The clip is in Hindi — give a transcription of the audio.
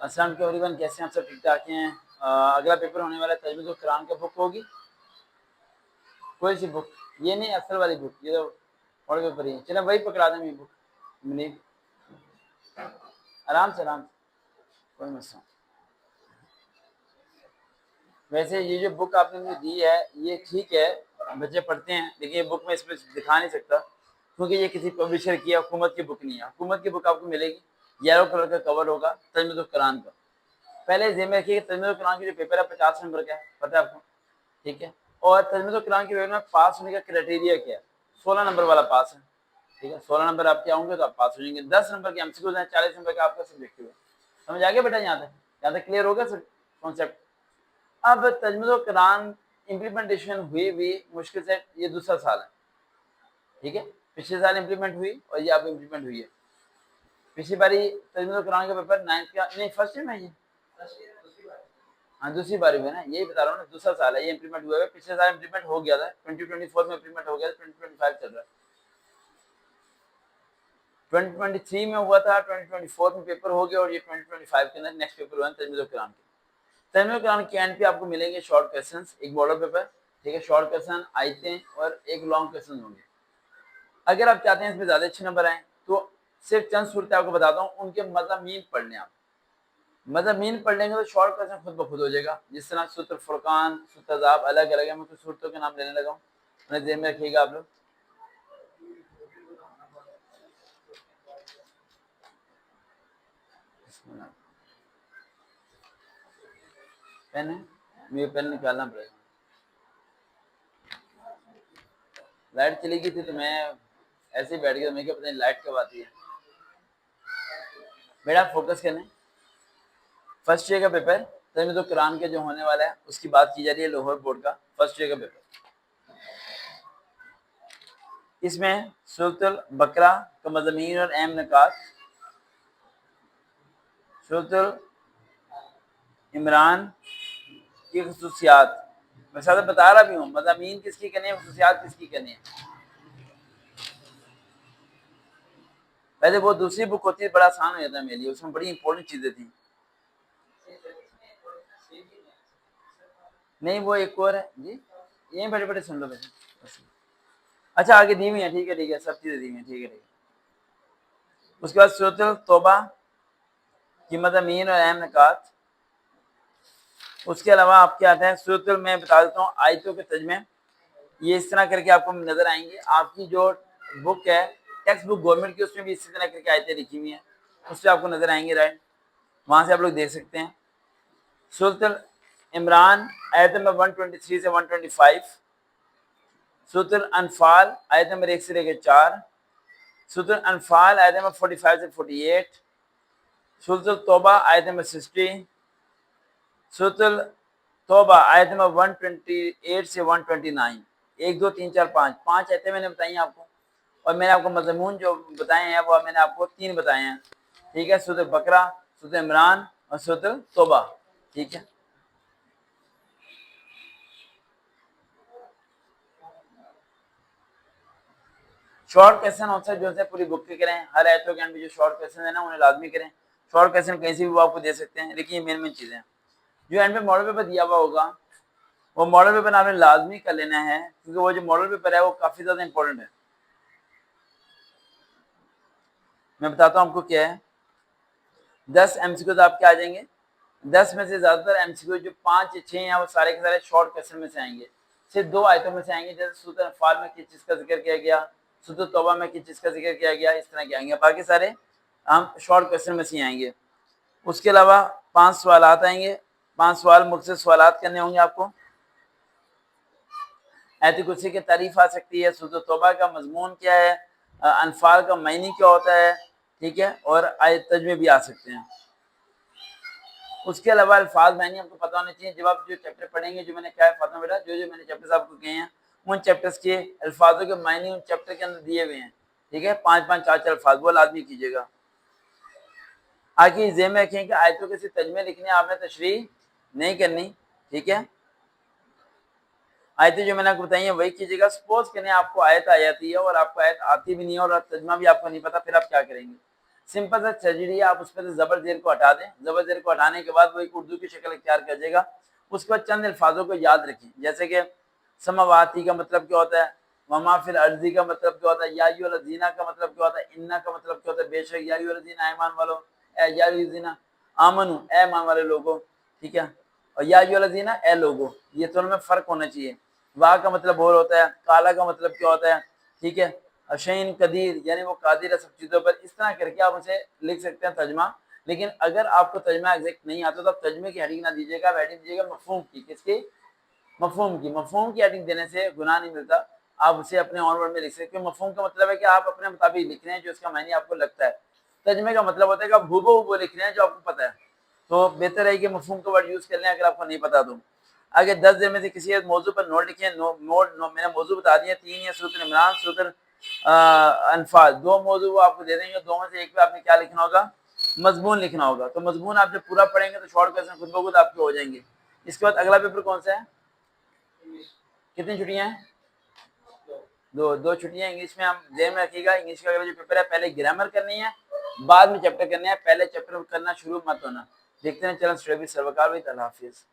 अस्सलाम वालेकुम एवरीवन, कैसे हैं आप सब? ठीक ठाक हैं। अगला पेपर होने वाला है तजवीज़ुल कुरान का बुक होगी, कोई सी बुक, ये नहीं असल वाली बुक, ये तो और पेपर ही है। चलो वही पकड़ा दें ये बुक, मिनी आराम से कोई मसला। वैसे ये जो बुक आपने मुझे दी है ये ठीक है, बच्चे पढ़ते हैं, लेकिन ये बुक मैं इसमें दिखा नहीं सकता क्योंकि ये किसी पब्लिशर की हुकूमत की बुक नहीं है। हुकूमत की बुक आपको मिलेगी, येलो कलर का कवर होगा तजवीज़ुल कुरान का। पहले ज़हन में रखिए तजवीज़ुल कुरान की जो पेपर है 50 नंबर का है, पता है आपको, ठीक है। और तजवीज़ुल कुरान के पेपर में पास होने का क्राइटेरिया क्या है? 16 नंबर वाला पास है, ठीक है। 16 नंबर आपके होंगे तो आप पास हो जाएंगे। 10 नंबर के एमसीक्यूज हैं, 40 नंबर का आपका सब्जेक्टिव है। समझ आ गया बेटा? यहाँ तक क्लियर हो गया सर कॉन्सेप्ट? अब तजवीज़ुल कुरान इम्प्लीमेंटेशन हुई मुश्किल से ये दूसरा साल है, ठीक है। पिछले साल इम्प्लीमेंट हुई और ये अब इम्प्लीमेंट हुई है। पिछली बारी तजवीज़ुल कुरान का पेपर 9th का नहीं, फर्स्ट ईयर में ये, हाँ दूसरी बारी में ना, यही बता रहा हूँ ना, दूसरा साल है ये इम्प्लीमेंट हुआ है। पिछले साल इम्प्लीमेंट हो गया था, 2024 में इम्प्लीमेंट हो गया था, 2025 चल रहा है। 2023 में हुआ था, 2024 में पेपर हो गया और ये 2025 के अंदर नेक्स्ट पेपर हुआ है तजवीज़ुल कुरान के। तजवीज़ुल कुरान के एंड पे आपको मिलेंगे शॉर्ट क्वेश्चंस, एक मॉडल पेपर, ठीक है, शॉर्ट क्वेश्चन आयतें और एक लॉन्ग क्वेश्चन होंगे। अगर आप चाहते हैं इसमें ज्यादा अच्छे नंबर आए तो सिर्फ चंद सूरतें आपको बताता हूँ, उनके मज़ामीन पढ़ लें आप। मज़ामीन पढ़ लेंगे तो शॉर्ट क्वेश्चन खुद ब खुद हो जाएगा। जिस तरह सूरह फुरकान, सूरह अज़ाब अलग अलग है, मैं कुछ सूरतों के नाम लेने लगा हूँ, उन्हें ध्यान में रखिएगा आप लोग। पेन है, मुझे पेन निकालना पड़ेगा। लाइट चली गई थी तो मैं ऐसे ही बैठ गया, मैं क्या पता नहीं लाइट कब आती है। बेटा फोकस करने, फर्स्ट ईयर का पेपर तजवीज़ुल कुरान के जो होने वाला है उसकी बात की जा रही है, लाहौर बोर्ड का फर्स्ट ईयर का पेपर। इसमें सूरतुल बकरा का मज़ामीन और अहम निकात, सूरतुल इमरान की खसूसियात, मैं साथ बता रहा भी हूँ, मज़ामीन किसकी करनी है, खसूसियात किसकी करनी है। पहले वो दूसरी बुक होती है, बड़ा आसान हो जाता है मेरे लिए, उसमें बड़ी इंपॉर्टेंट चीजें थी। नहीं वो एक और है जी, यही बड़े बड़े सुन लो वैसे। अच्छा आगे दी हुई है, ठीक है सब चीजें दी हुई है, ठीक है। उसके बाद सूरतुल तौबा की मज़ामीन और अहम निकात। उसके अलावा आपके आते हैं सूरतुल, मैं बता देता हूँ आयतों के तर्जुमे, ये इस तरह करके आपको नजर आएंगे। आपकी जो बुक है टेक्स्ट बुक गवर्नमेंट की, उसमें भी इसी तरह करके आयतें लिखी हुई हैं, उससे आपको नजर आएंगे, राइट, वहां से आप लोग देख सकते हैं। सूरतुल इमरान आयत नंबर 123 से 125, सूरतुल अनफाल आयत नंबर 1 से लेकर 4, सूरतुल अनफाल आयत नंबर 45 से 48, सूरतुल तौबा आयत नंबर 60, सूरतुल तौबा आयत नंबर 128 से 129। 1 2 3 4 5 5 आयतें मैंने बताई आपको, और मैंने आपको मज़मून जो बताए हैं वो मैंने आपको 3 बताए हैं, ठीक है। सूरह बकरा, सूरह इमरान और सूरह तौबा, ठीक है। शॉर्ट क्वेश्चन आंसर जो है पूरी बुक के करें, हर आयतों के अंदर जो शॉर्ट क्वेश्चन है ना उन्हें लाजमी करें। शॉर्ट क्वेश्चन कहीं से भी वो आपको दे सकते हैं, लेकिन ये मेन चीजें हैं जो एंड में मॉडल पेपर दिया हुआ होगा, वो मॉडल पेपर आपने लाजमी कर लेना है, क्योंकि वो जो मॉडल पेपर है वो काफी ज्यादा इंपॉर्टेंट है। मैं बताता हूँ आपको क्या है। 10 एमसीक्यूज आपके आ जाएंगे, 10 में से ज्यादातर एमसीक्यू जो 5 या 6 हैं वो सारे के सारे शॉर्ट क्वेश्चन में से आएंगे, सिर्फ 2 आयतों में से आएंगे। जैसे सूरह अनफाल में किस चीज का जिक्र किया गया, सूरह तौबा में किस चीज का जिक्र किया गया, इस तरह के आएंगे, बाकी सारे हम शॉर्ट क्वेश्चन में से आएंगे। उसके अलावा 5 सवाल आएंगे, 5 सवाल मुख्तलिफ सवाल करने होंगे आपको। आयत कुर्सी की तारीफ आ सकती है, सूरह तौबा का मजमून क्या है, अनफाल का मायने क्या होता है, ठीक है, और आयत तर्जुमे भी आ सकते हैं। उसके अलावा अल्फाज मायने आपको पता होने चाहिए। जब आप जो चैप्टर पढ़ेंगे, जो मैंने कहा है फातिमा बेटा, जो मैंने चैप्टर्स आपको कहे हैं उन चैप्टर्स के अल्फाजों के मायने उन चैप्टर के अंदर दिए हुए हैं, ठीक है। 5 4 अल्फाज वो लाजमी कीजिएगा। आगे ज़हन में रखें कि आयतों के सिर्फ तर्जुमे लिखने, आपने तशरीह नहीं करनी, ठीक है। आयतें जो मैंने आपको बताई हैं वही कीजिएगा। सपोज करें आपको आयत आ जाती है और आपको आयत आती भी नहीं है और तर्जुमा भी आपको नहीं पता, फिर आप क्या करेंगे? सिंपल सा ट्रेजेडी है, आप उस पर जबर जेर को हटा दें, जबर जेर को हटाने के बाद वो एक उर्दू की शक्ल इख्तियार कर जाएगा। उसके बाद चंद अल्फाजों को याद रखें, जैसे कि समावाती का मतलब क्या होता है, वमा फिल अर्जी का मतलब क्या होता है, या अय्युहल्लज़ीना का मतलब क्या होता है, इन्ना का मतलब क्या होता है, बेशक, या अय्युहल्लज़ीना ईमान वालों, या अय्युहल्लज़ीना आमनू, ए ईमान वाले लोगों, ठीक है, और या अय्युहल्लज़ीना, ए लोगों, ये दोनों में फ़र्क होना चाहिए। वाह का मतलब और होता है, काला का मतलब क्या होता है, ठीक है, अशैन कदीर यानी वो कादिर है सब चीज़ों पर। इस तरह करके आप उसे लिख सकते हैं तर्जमा। लेकिन अगर आपको तर्जमा एग्जैक्ट नहीं आता तो आप तर्जमे की हेडिंग ना दीजिएगा, आप हेडिंग दीजिएगा मफहूम की। किसकी? मफहूम की। मफहूम की हेडिंग देने से गुनाह नहीं मिलता, आप उसे अपने ऑन वर्ड में लिख सकते हैं। मफहूम का मतलब है कि आप अपने मुताबिक लिख रहे हैं जो इसका मायने आपको लगता है। तर्जमे का मतलब होता है कि आप हूबहू लिख रहे हैं जो आपको पता है। तो बेहतर है कि मफहूम का वर्ड यूज कर लें अगर आपको नहीं पता तो। आगे 10 दिन में से किसी एक मौजू पर नोट लिखें। मैंने मौजू बता दिया 3 या सूरत इमरान, सूरत अनफाल, 2 मौजू वो आपको दे देंगे, 2 में से एक पे आपने क्या लिखना होगा, मजमून लिखना होगा। तो मजमून आप जब पूरा पढ़ेंगे तो शॉर्ट क्वेश्चन खुद ब खुद आपके हो जाएंगे। इसके बाद अगला पेपर कौन सा है, कितनी छुट्टियां हैं, 2 छुट्टियां। इंग्लिश में हम ध्यान में रखिएगा, इंग्लिश का अगला जो पेपर है पहले ग्रामर करनी है, बाद में चैप्टर करने हैं, पहले चैप्टर करना शुरू मत होना। देखते हैं, चलन स्टडी सर्वकार, अल्लाह हाफिज।